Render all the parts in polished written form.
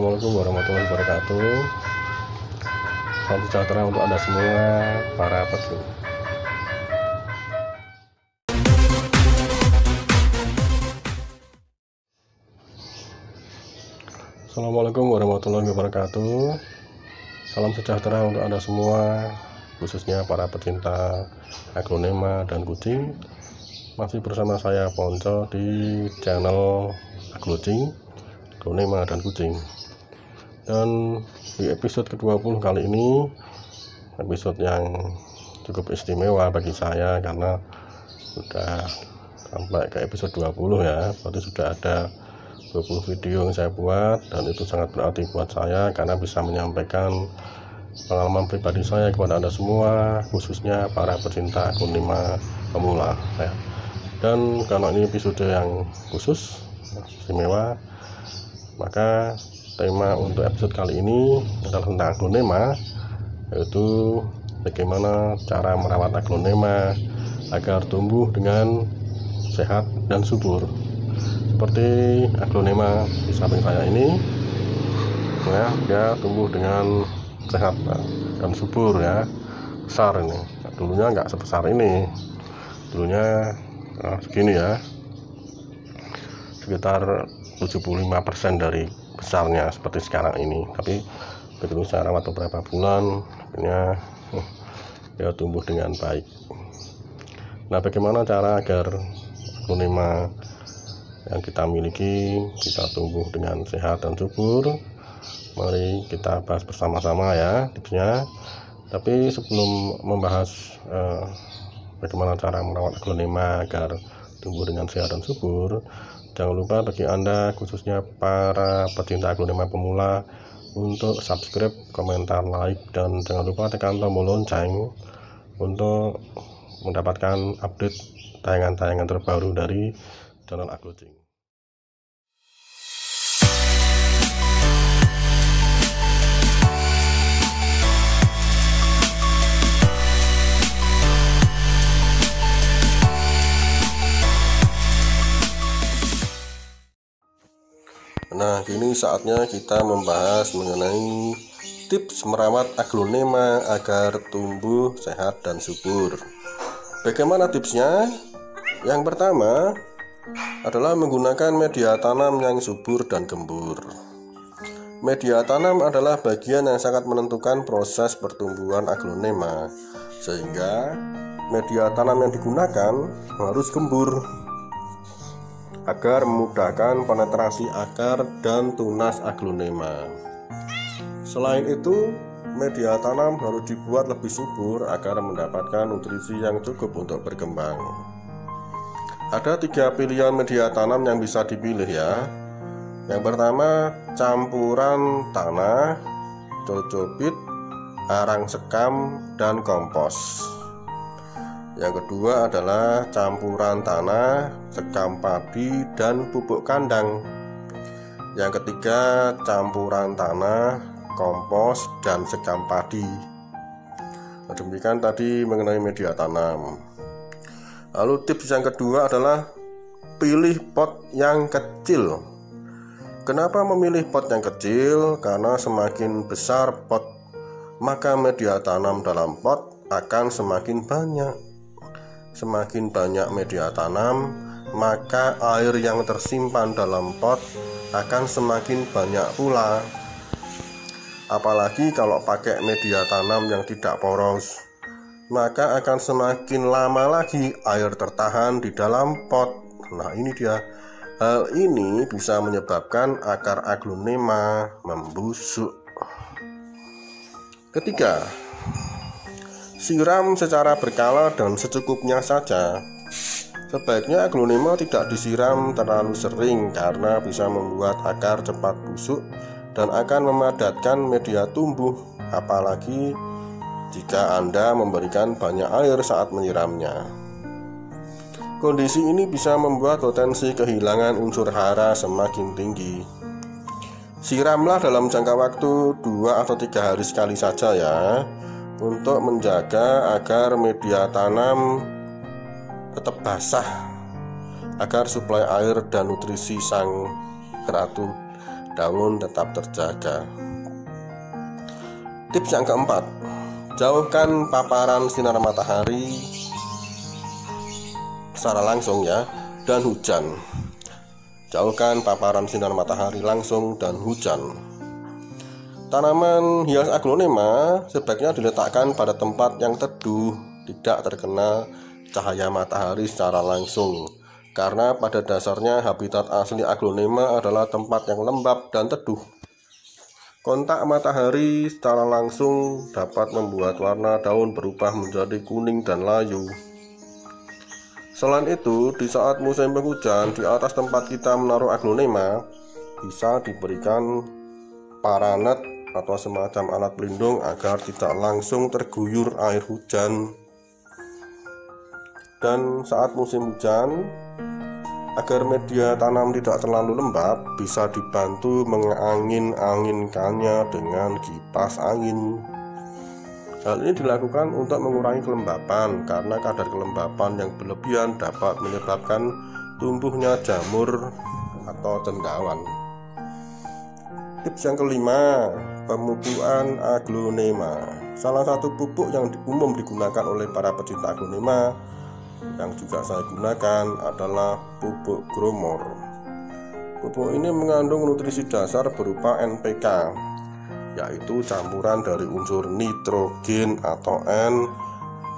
Assalamualaikum warahmatullahi wabarakatuh. Salam sejahtera untuk Anda semua para pegiat. Assalamualaikum warahmatullahi wabarakatuh. Salam sejahtera untuk Anda semua, khususnya para pecinta aglonema dan kucing. Masih bersama saya Ponco di channel aglonema dan kucing. Dan di episode ke-20 kali ini, episode yang cukup istimewa bagi saya karena sudah sampai ke episode 20 ya. Berarti sudah ada 20 video yang saya buat, dan itu sangat berarti buat saya karena bisa menyampaikan pengalaman pribadi saya kepada Anda semua, khususnya para pecinta aglonema pemula ya. Dan karena ini episode yang khusus istimewa, maka tema untuk episode kali ini adalah tentang aglonema, yaitu bagaimana cara merawat aglonema agar tumbuh dengan sehat dan subur. Seperti aglonema di samping saya ini ya, dia tumbuh dengan sehat dan subur ya, besar ini. Dulunya nggak sebesar ini, dulunya segini ya, sekitar 75% dari besarnya seperti sekarang ini. Tapi begitu saya rawat beberapa bulan, akhirnya dia tumbuh dengan baik. Nah, bagaimana cara agar aglonema yang kita miliki bisa tumbuh dengan sehat dan subur? Mari kita bahas bersama-sama ya tipsnya. Tapi sebelum membahas bagaimana cara merawat aglonema agar tumbuh dengan sehat dan subur, jangan lupa bagi Anda, khususnya para pecinta aglonema pemula, untuk subscribe, komentar, like, dan jangan lupa tekan tombol lonceng untuk mendapatkan update tayangan-tayangan terbaru dari channel Aglocing. Nah, kini saatnya kita membahas mengenai tips merawat aglonema agar tumbuh sehat dan subur. Bagaimana tipsnya? Yang pertama adalah menggunakan media tanam yang subur dan gembur. Media tanam adalah bagian yang sangat menentukan proses pertumbuhan aglonema, sehingga media tanam yang digunakan harus gembur agar memudahkan penetrasi akar dan tunas aglonema. Selain itu, media tanam harus dibuat lebih subur agar mendapatkan nutrisi yang cukup untuk berkembang. Ada 3 pilihan media tanam yang bisa dipilih ya. Yang pertama, campuran tanah, cocobit, arang sekam, dan kompos. Yang kedua adalah campuran tanah, sekam padi, dan pupuk kandang. Yang ketiga, campuran tanah, kompos, dan sekam padi. Demikian tadi mengenai media tanam. Lalu tips yang kedua adalah pilih pot yang kecil. Kenapa memilih pot yang kecil? Karena semakin besar pot, maka media tanam dalam pot akan semakin banyak. Semakin banyak media tanam, maka air yang tersimpan dalam pot akan semakin banyak pula. Apalagi kalau pakai media tanam yang tidak poros, maka akan semakin lama lagi air tertahan di dalam pot. Nah, ini dia. Hal ini bisa menyebabkan akar aglonema membusuk. Ketiga, siram secara berkala dan secukupnya saja. Sebaiknya aglonema tidak disiram terlalu sering karena bisa membuat akar cepat busuk dan akan memadatkan media tumbuh, apalagi jika Anda memberikan banyak air saat menyiramnya. Kondisi ini bisa membuat potensi kehilangan unsur hara semakin tinggi. Siramlah dalam jangka waktu 2 atau 3 hari sekali saja ya, untuk menjaga agar media tanam tetap basah, agar suplai air dan nutrisi sang ratu daun tetap terjaga. Tips yang keempat, jauhkan paparan sinar matahari secara langsung ya, dan hujan. Jauhkan paparan sinar matahari langsung dan hujan. Tanaman hias aglonema sebaiknya diletakkan pada tempat yang teduh, tidak terkena cahaya matahari secara langsung, karena pada dasarnya habitat asli aglonema adalah tempat yang lembab dan teduh. Kontak matahari secara langsung dapat membuat warna daun berubah menjadi kuning dan layu. Selain itu, di saat musim penghujan, di atas tempat kita menaruh aglonema bisa diberikan paranet atau semacam alat pelindung agar tidak langsung terguyur air hujan. Dan saat musim hujan, agar media tanam tidak terlalu lembab, bisa dibantu mengangin-anginkannya dengan kipas angin. Hal ini dilakukan untuk mengurangi kelembapan, karena kadar kelembapan yang berlebihan dapat menyebabkan tumbuhnya jamur atau cendawan. Tips yang kelima, pemupukan aglonema. Salah satu pupuk yang umum digunakan oleh para pecinta aglonema, yang juga saya gunakan, adalah pupuk gromor. Pupuk ini mengandung nutrisi dasar berupa NPK, yaitu campuran dari unsur nitrogen atau N,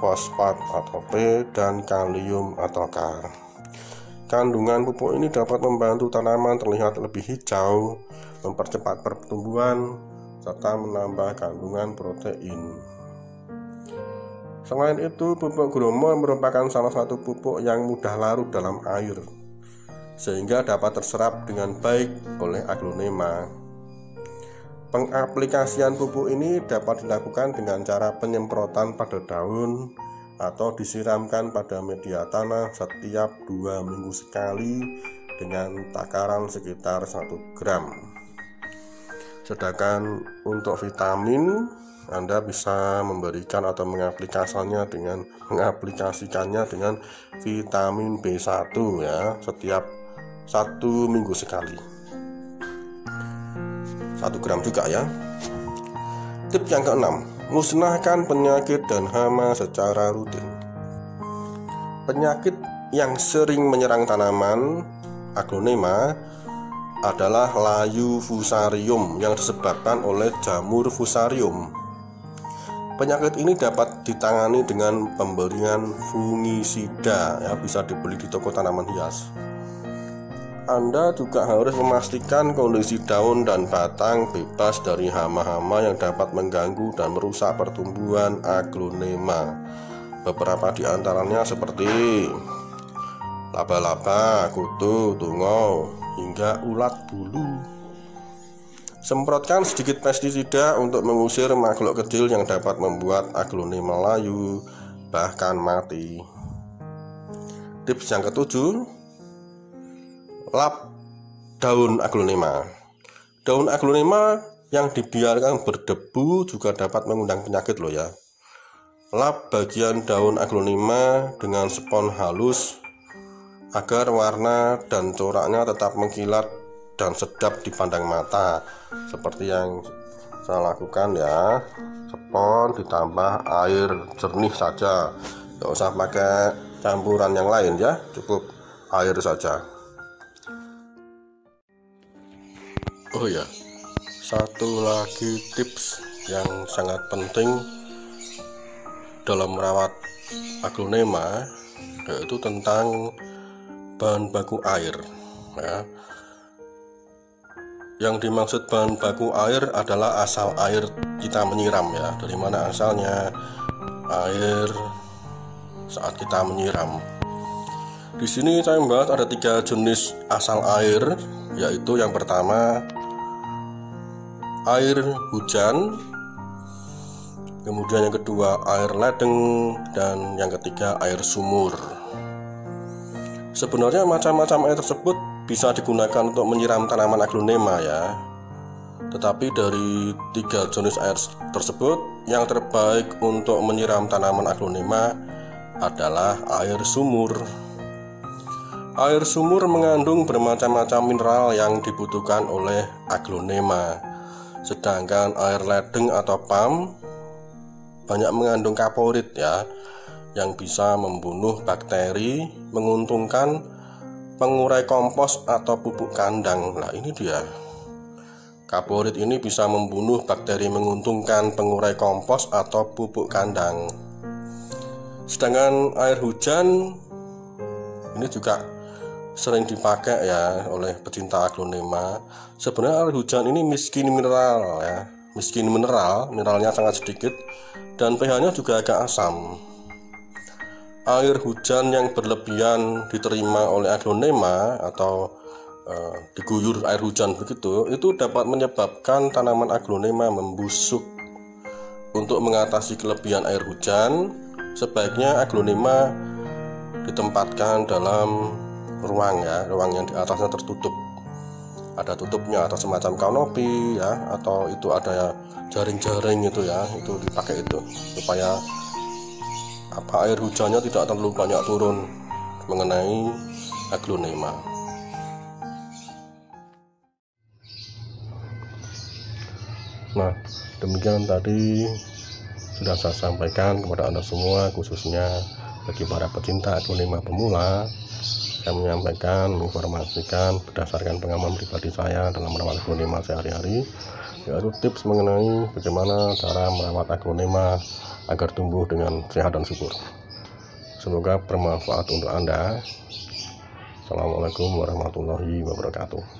fosfat atau P, dan kalium atau K. Kandungan pupuk ini dapat membantu tanaman terlihat lebih hijau, mempercepat pertumbuhan, serta menambah kandungan protein. Selain itu, pupuk gromor merupakan salah satu pupuk yang mudah larut dalam air, sehingga dapat terserap dengan baik oleh aglonema. Pengaplikasian pupuk ini dapat dilakukan dengan cara penyemprotan pada daun atau disiramkan pada media tanah setiap 2 minggu sekali dengan takaran sekitar 1 gram. Sedangkan untuk vitamin, Anda bisa memberikan atau mengaplikasikannya dengan vitamin B1 ya, setiap 1 minggu sekali, 1 gram juga ya. Tips yang keenam, musnahkan penyakit dan hama secara rutin. Penyakit yang sering menyerang tanaman aglonema adalah layu fusarium yang disebabkan oleh jamur fusarium. Penyakit ini dapat ditangani dengan pemberian fungisida ya, bisa dibeli di toko tanaman hias. Anda juga harus memastikan kondisi daun dan batang bebas dari hama-hama yang dapat mengganggu dan merusak pertumbuhan aglonema. Beberapa di antaranya seperti laba-laba, kutu, tungau, hingga ulat bulu. Semprotkan sedikit pestisida untuk mengusir makhluk kecil yang dapat membuat aglonema layu, bahkan mati. Tips yang ketujuh, lap daun aglonema. Daun aglonema yang dibiarkan berdebu juga dapat mengundang penyakit loh ya. Lap bagian daun aglonema dengan spons halus agar warna dan coraknya tetap mengkilat dan sedap dipandang mata, seperti yang saya lakukan ya. Spons ditambah air jernih saja, nggak usah pakai campuran yang lain ya, cukup air saja. Oh ya, satu lagi tips yang sangat penting dalam merawat aglonema, yaitu tentang bahan baku air ya. Yang dimaksud bahan baku air adalah asal air kita menyiram ya, dari mana asalnya air saat kita menyiram. Di sini saya membahas ada 3 jenis asal air, yaitu yang pertama air hujan, kemudian yang kedua air ledeng, dan yang ketiga air sumur. Sebenarnya macam-macam air tersebut bisa digunakan untuk menyiram tanaman aglonema ya. Tetapi dari 3 jenis air tersebut, yang terbaik untuk menyiram tanaman aglonema adalah air sumur. Air sumur mengandung bermacam-macam mineral yang dibutuhkan oleh aglonema. Sedangkan air ledeng atau PAM banyak mengandung kaporit ya, yang bisa membunuh bakteri, menguntungkan pengurai kompos atau pupuk kandang. Nah ini dia. Kaporit ini bisa membunuh bakteri, menguntungkan pengurai kompos atau pupuk kandang. Sedangkan air hujan ini juga sering dipakai ya oleh pecinta aglonema. Sebenarnya air hujan ini miskin mineral ya, miskin mineral, mineralnya sangat sedikit dan pH-nya juga agak asam. Air hujan yang berlebihan diterima oleh aglonema atau diguyur air hujan begitu, itu dapat menyebabkan tanaman aglonema membusuk. Untuk mengatasi kelebihan air hujan, sebaiknya aglonema ditempatkan dalam ruang ya, ruang yang di atasnya tertutup, ada tutupnya atau semacam kanopi ya, atau itu ada jaring-jaring itu ya, itu dipakai itu supaya air hujannya tidak terlalu banyak turun mengenai aglonema. Nah, demikian tadi sudah saya sampaikan kepada Anda semua, khususnya bagi para pecinta aglonema pemula. Saya menyampaikan, menginformasikan berdasarkan pengalaman pribadi saya dalam merawat aglonema sehari-hari, yaitu tips mengenai bagaimana cara merawat aglonema agar tumbuh dengan sehat dan subur. Semoga bermanfaat untuk Anda. Assalamualaikum warahmatullahi wabarakatuh.